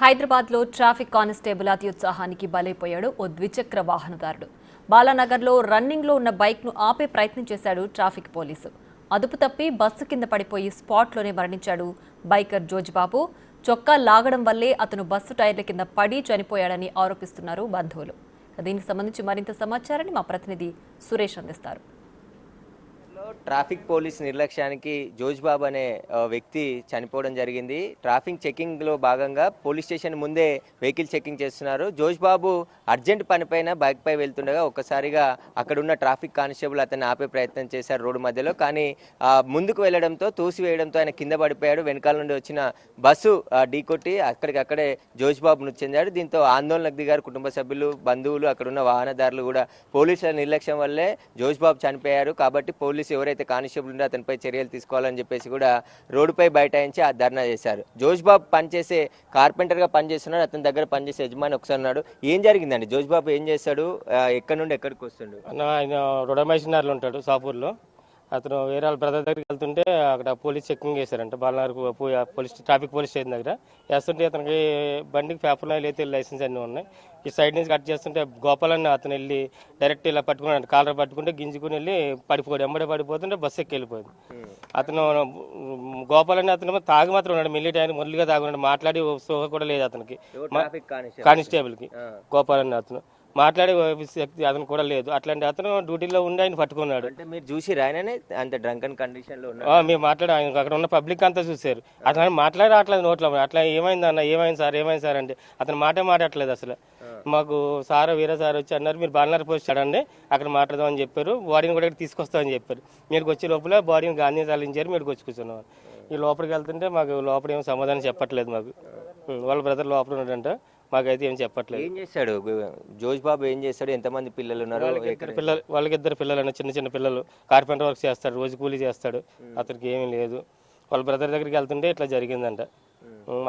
హైదరాబాద్లో traffic constable అత్యుత్సాహానికి బలైపోయాడు ఓ ద్విచక్ర వాహనదారుడు. బాలానగర్లో రన్నింగ్లో ఉన్న బైక్ను ఆపే ప్రయత్నం చేశాడు ట్రాఫిక్ పోలీసు. అదుపు తప్పి బస్సు కింద పడిపోయి స్పాట్లోనే మరణించాడు బైకర్ జోజిబాబు. చొక్కా లాగడం వల్లే అతను బస్సు టైర్ల కింద పడి చనిపోయాడని ఆరోపిస్తున్నారు బంధువులు. దీనికి సంబంధించి మరింత సమాచారాన్ని మా ప్రతినిధి సురేష్ అందిస్తారు. ట్రాఫిక్ పోలీస్ నిర్లక్ష్యానికి జోజ్బాబు అనే వ్యక్తి చనిపోవడం జరిగింది. ట్రాఫిక్ చెకింగ్లో భాగంగా పోలీస్ స్టేషన్ ముందే వెహికల్ చెకింగ్ చేస్తున్నారు. జోజ్బాబు అర్జెంట్ పనిపైన బైక్పై వెళ్తుండగా ఒక్కసారిగా అక్కడున్న ట్రాఫిక్ కానిస్టేబుల్ అతన్ని ఆపే ప్రయత్నం చేశారు రోడ్డు మధ్యలో. కానీ ముందుకు వెళ్లడంతో తోసివేయడంతో ఆయన కింద పడిపోయాడు. వెనకాల నుండి వచ్చిన బస్సు ఢీకొట్టి అక్కడికక్కడే జోజ్బాబు మృతి చెందాడు. దీంతో ఆందోళనకు దిగారు కుటుంబ సభ్యులు, బంధువులు, అక్కడున్న వాహనదారులు కూడా. పోలీసుల నిర్లక్ష్యం వల్లే జోజ్బాబు చనిపోయారు కాబట్టి పోలీసు ఎవరైతే కానిస్టేబుల్ ఉందో అతనిపై చర్యలు తీసుకోవాలని చెప్పేసి కూడా రోడ్డుపై బైఠాయించి ఆ ధర్నా చేశారు. జోజ్బాబు పనిచేసే కార్పెంటర్గా పనిచేస్తున్నాడు. అతని దగ్గర పనిచేసే యజమాని ఒకసారి ఉన్నాడు. ఏం జరిగిందండి? జోజ్బాబు ఏం చేస్తాడు? ఎక్కడి నుండి ఎక్కడికి వస్తుండు? ఆయన రొడమైసినార్లో ఉంటాడు షాపూర్లో. అతను వేరే వాళ్ళ బ్రదర్ దగ్గరికి వెళ్తుంటే అక్కడ పోలీస్ చెకింగ్ చేశారంట. Balanagar police traffic police station దగ్గర వేస్తుంటే అతనికి బండికి పేపర్లో అయితే లైసెన్స్ అన్నీ ఉన్నాయి. ఈ సైడ్ నుంచి కట్ చేస్తుంటే గోపాలని అతను వెళ్ళి డైరెక్ట్ ఇలా పట్టుకున్నాడు. కాలర్ పట్టుకుంటే గింజుకుని వెళ్ళి పడిపోయాడు. ఎంబడి పడిపోతుంటే బస్సు ఎక్కి వెళ్ళిపోయింది. అతను గోపాలని అతను తాగి మాత్రం ఉన్నాడు. మిల్లీ టైం మొదలుగా తాగున్నాడు. మాట్లాడి సోహ కూడా లేదు అతనికి, కానిస్టేబుల్కి. గోపాలని అతను మాట్లాడే శక్తి అతను కూడా లేదు. అట్లాంటి అతను డ్యూటీలో ఉండి ఆయన పట్టుకున్నాడు. అంటే మీరు చూసి రాయననే అంత డ్రంకన్ కండిషన్ లో మేము మాట్లాడే ఆయన అక్కడ ఉన్న పబ్లిక్ అంతా చూసారు. అతను మాట్లాడి రావట్లేదు నోట్లో. అట్లా ఏమైంది అన్న, ఏమైంది సార్ అంటే అతను మాట్లాడట్లేదు అసలు. మాకు వీరే సార్ వచ్చి అన్నారు, మీరు బాలనగర్ పోస్ట్ చడండి, అక్కడ మాట్లాడదామని చెప్పారు. బాడీని కూడా తీసుకొస్తామని చెప్పారు. మీరుకి వచ్చే లోపల బాడీని గాంధీ తరలించారు. మీరు వచ్చి కూర్చున్నాం. ఈ లోపలికి వెళ్తుంటే మాకు లోపల ఏమో సమాధానం చెప్పట్లేదు. మాకు వాళ్ళ బ్రదర్ లోపల ఉన్నాడంట. మాకైతే ఏం చెప్పట్లేదు. ఏం చేస్తాడు జోజ్బాబు? ఏం చేస్తాడు? ఎంతమంది పిల్లలు ఉన్నారు? వాళ్ళకి ఇద్దరు పిల్లలు, చిన్న పిల్లలు. కార్పెంటర్ వర్క్ చేస్తాడు, రోజు కూలీ చేస్తాడు. అతనికి ఏమీ లేదు. వాళ్ళ బ్రదర్ దగ్గరికి వెళ్తుంటే ఇట్లా జరిగిందంట.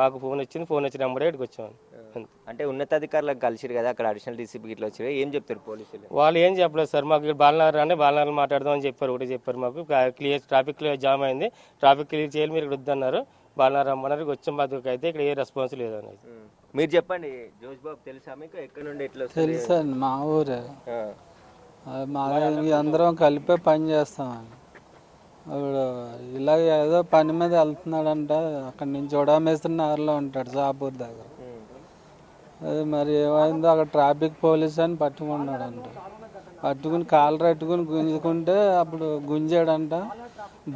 మాకు ఫోన్ వచ్చిన నెంబరే ఇక్కడికి వచ్చాము. అంటే ఉన్నతాధికారులకు కలిసిరు కదా, అక్కడ అడిషనల్ డీసీపీ ఇట్లా వచ్చారు. ఏం చెప్తారు పోలీసులు? వాళ్ళు ఏం చెప్పలేదు సార్. మాకు ఇక్కడ బాలనగర్ అంటే బాలనగర్ మాట్లాడదాం అని చెప్పారు. ఒకటి చెప్పారు మాకు, ట్రాఫిక్ జామ్ అయింది, ట్రాఫిక్ క్లియర్ చేయాలి, మీరు ఇక్కడ వద్దన్నారు. బాలనగర్ రమ్మన్నారు. వచ్చాం. మాకు అయితే ఇక్కడ ఏ రెస్పాన్స్ లేదు అనేది. మీరు చెప్పండి, జోజ్బాబు తెలుసా మీకు? ఎక్కడ నుండి ఎట్లా? తెలుసా? మా ఊరే. మా అందరం కలిపే పని చేస్తామని. ఇప్పుడు ఇలా ఏదో పని మీద వెళ్తున్నాడంట. అక్కడి నుంచి ఉడామేస్తున్నలో ఉంటాడు షాపూర్ దగ్గర. అది మరి ఏమైందో అక్కడ ట్రాఫిక్ పోలీస్ అని పట్టుకున్నాడంట. పట్టుకుని కాలర్ పెట్టుకుని గుంజుకుంటే అప్పుడు గుంజాడంట.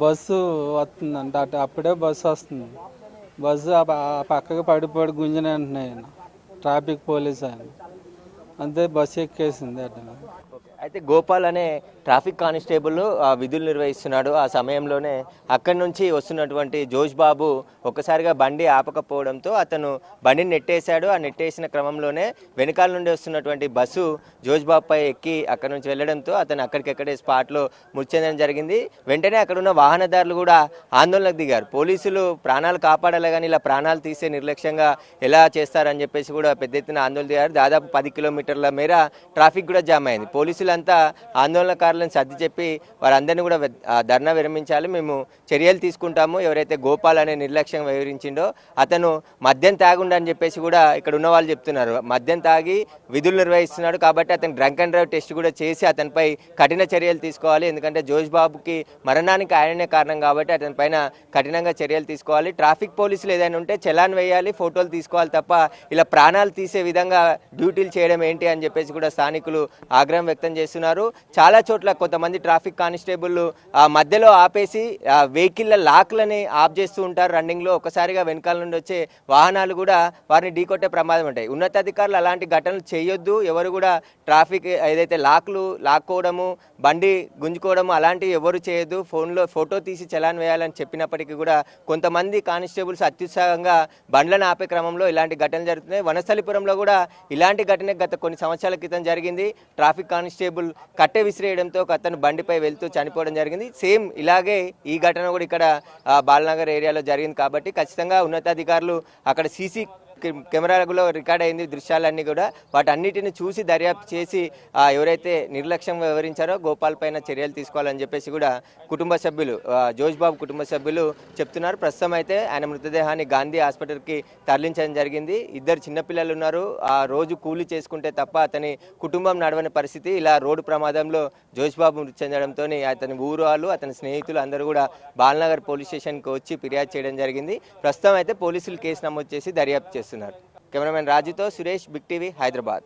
బస్సు వస్తుందంట. అప్పుడే బస్సు వస్తుంది. బస్సు ఆ పక్కకి పడిపోయాడు గుంజిన వెంటనే ట్రాఫిక్ పోలీస్ అని. అంతే, బస్సు ఎక్కేసింది అట్లా. అయితే గోపాల్ అనే ట్రాఫిక్ కానిస్టేబుల్ విధులు నిర్వహిస్తున్నాడు. ఆ సమయంలోనే అక్కడి నుంచి వస్తున్నటువంటి జోజ్బాబు ఒక్కసారిగా బండి ఆపకపోవడంతో అతను బండిని నెట్టేశాడు. ఆ నెట్టేసిన క్రమంలోనే వెనకాల నుండి వస్తున్నటువంటి బస్సు జోజ్బాబుపై ఎక్కి అక్కడి నుంచి వెళ్లడంతో అతను అక్కడికక్కడే స్పాట్లో మృతి చెందడం జరిగింది. వెంటనే అక్కడున్న వాహనదారులు కూడా ఆందోళనకు దిగారు. పోలీసులు ప్రాణాలు కాపాడాలి కానీ ఇలా ప్రాణాలు తీసే నిర్లక్ష్యంగా ఎలా చేస్తారని చెప్పేసి కూడా పెద్ద ఎత్తున ఆందోళన దిగారు. దాదాపు 10 కిలోమీటర్ల మేర ట్రాఫిక్ కూడా జామ్ అయింది. పోలీసులంతా ఆందోళనకారులను సర్ది చెప్పి వారందరినీ కూడా ధర్నా విరమించాలి, మేము చర్యలు తీసుకుంటాము, ఎవరైతే గోపాల్ అనే నిర్లక్ష్యం వివరించిండో అతను మద్యం తాగుండ అని చెప్పేసి కూడా ఇక్కడ ఉన్న వాళ్ళు చెప్తున్నారు. మద్యం తాగి విధులు నిర్వహిస్తున్నాడు కాబట్టి అతను డ్రంక్ అండ్ డ్రైవ్ టెస్ట్ కూడా చేసి అతనిపై కఠిన చర్యలు తీసుకోవాలి. ఎందుకంటే జోజ్బాబుకి మరణానికి ఆయననే కారణం కాబట్టి అతని పైన కఠినంగా చర్యలు తీసుకోవాలి. ట్రాఫిక్ పోలీసులు ఏదైనా ఉంటే చలాన్ వేయాలి, ఫోటోలు తీసుకోవాలి తప్ప ఇలా ప్రాణాలు తీసే విధంగా డ్యూటీలు చేయడం ఏంటి అని చెప్పేసి కూడా స్థానికులు ఆగ్రహం వ్యక్తం చేస్తున్నారు. చాలా చోట్ల కొంతమంది ట్రాఫిక్ కానిస్టేబుల్ మధ్యలో ఆపేసి వెహికల్ లాక్లని ఆఫ్ చేస్తూ ఉంటారు రన్నింగ్లో. ఒకసారిగా వెనకాల నుండి వచ్చే వాహనాలు కూడా వారిని ఢీకొట్టే ప్రమాదం ఉంటాయి. ఉన్నతాధికారులు అలాంటి ఘటనలు చేయొద్దు. ఎవరు కూడా ట్రాఫిక్ ఏదైతే లాక్కోవడము, బండి గుంజుకోవడము అలాంటివి ఎవరు చేయొద్దు. ఫోటో తీసి చలాన్ వేయాలని చెప్పినప్పటికీ కూడా కొంతమంది కానిస్టేబుల్స్ అత్యుత్సాహంగా బండ్లను ఆపే క్రమంలో ఇలాంటి ఘటనలు జరుగుతున్నాయి. వనస్థలిపురంలో కూడా ఇలాంటి ఘటన గత కొన్ని సంవత్సరాల క్రితం జరిగింది. ట్రాఫిక్ కానిస్టేబుల్ కట్టె విసిరేయడంతో అతను బండిపై వెళ్తూ చనిపోవడం జరిగింది. సేమ్ ఇలాగే ఈ ఘటన కూడా ఇక్కడ బాలనగర్ ఏరియాలో జరిగింది కాబట్టి ఖచ్చితంగా ఉన్నతాధికారులు అక్కడ సీసీ కెమెరాలో రికార్డ్ అయింది దృశ్యాలన్నీ కూడా. వాటన్నిటిని చూసి దర్యాప్తు చేసి ఎవరైతే నిర్లక్ష్యం వివరించారో గోపాల్ పైన చర్యలు తీసుకోవాలని చెప్పేసి కూడా కుటుంబ సభ్యులు జోష్ బాబు కుటుంబ సభ్యులు చెప్తున్నారు. ప్రస్తుతం అయితే ఆయన మృతదేహాన్ని గాంధీ హాస్పిటల్కి తరలించడం జరిగింది. ఇద్దరు చిన్నపిల్లలు ఉన్నారు. ఆ రోజు కూలీ చేసుకుంటే తప్ప అతని కుటుంబం నడవని పరిస్థితి. ఇలా రోడ్డు ప్రమాదంలో జోష్ బాబు మృతి చెందడంతో అతని ఊరు వాళ్ళు అతని స్నేహితులు అందరూ కూడా బాలనగర్ పోలీస్ స్టేషన్కి వచ్చి ఫిర్యాదు చేయడం జరిగింది. ప్రస్తుతం అయితే పోలీసులు కేసు నమోదు చేసి దర్యాప్తు చేస్తున్నారు. కెమెరామెన్ రాజుతో సురేష్, బిగ్ టీవీ, హైదరాబాద్.